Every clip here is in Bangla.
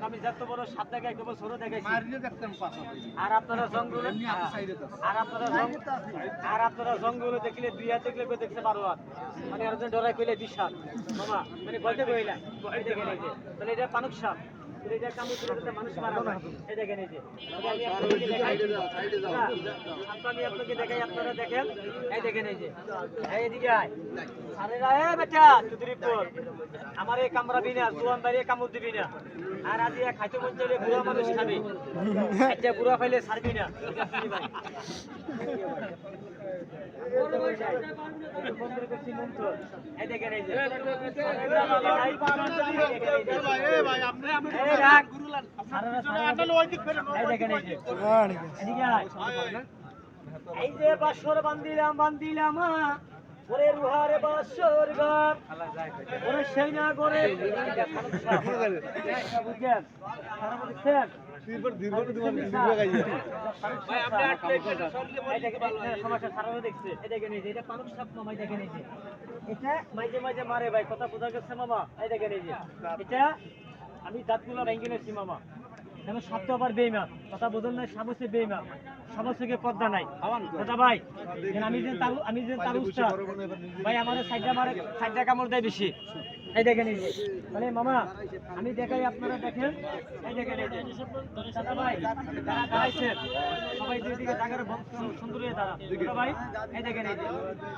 আমি যত বড় সাপ দেখাই কেবল ছোট দেখাইছি আর আপনারা জঙ্গলে দেখলে 2 হাত দেখলে কেউ দেখতে পারো আর মানে আর ডরাই কইলে 20 হাত মামা মানে গলতে কইলা এই দেখেন এই যে তাহলে এটা পানুক সাপ এটা কামড় দিলে মানুষ মারা যায় এই দেখেন এই যে আমি আপনাকে দেখাই আপনারা দেখেন এই দেখেন এই যে এইদিকে আয় আরে রে বেটা চুদরিপুর আমার এই কামড়াবি না জোয়ান বাইরে কামড় দিবি না আর আজ খাইতে মন চাইলে বুড়া মানুষ খাবি একটা বুড়া খাইলে ছাড়বি না এই দেখেন এই যে এই যে বাসর বান্দিলাম ওরে রুহারে বাসর ঘর ওরে সেই না করে মাঝে মাঝে মারে ভাই কথা বোঝা গেছে মামা এই দেখেন এই যে এটা আমি দাঁতগুলো ভেঙে নিয়েছি মামা যেন শব্দ আবার বেইমান কথা বোঝেন নাই সামসে বেইমান সমস্যাকে পর্দা নাই দাদা ভাই আমি যে তার উস্তাদ ভাই আমার সাইডটা কামড় দেয় বেশি এই দেখেন এই যে তাহলে মামা আমি দেখাই আপনারা দেখেন এই দেখেন এই যে দাদা ভাই যারা দাঁড়াইছেন সবাই দুই দিকে জায়গাটা সুন্দর হয়ে দাঁড়া দাদা ভাই এই দেখেন এই যে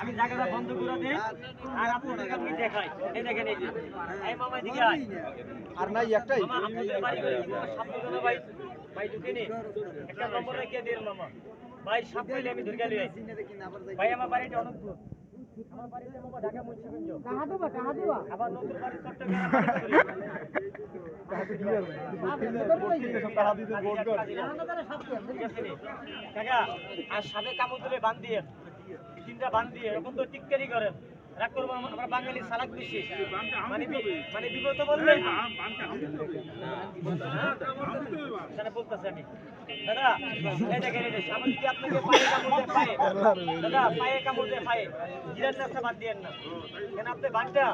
আমি জায়গাটা বন্ধ করে দিই আর আপনাদেরকে আমি দেখাই এই দেখেন এই যে এই মামা এদিকে আয় আর নাই একটাই মামা আপনাদের বাড়ি করে সাবধানে ভাই ভাই ঢুকেনি একটা নম্বর রেখে দিন মামা ভাই সব কইলে আমি ধরে গেলি ভাই আমার বাড়িটা অনেক দূর আমার বাড়িতে মামা ঢাকা মুন্সিগঞ্জ কাহা দেবা আবার নতুন বাড়ি কাকা আর সাথে কামড় দিলে বান দিয়ে 3টা বান দিয়ে এখন তো টিককারি করেন রাগ করবো আমরা বাঙালি সালাক বেশি মানে বিগত বললে বলতেছি আমি দাদা এই দেখেন এই যে সামনে কি আপনাকে পায়ে কামড় দিয়ে পায়ে জিরার নাস্তা বাদ দিয়েন না কেন আপনি বানটা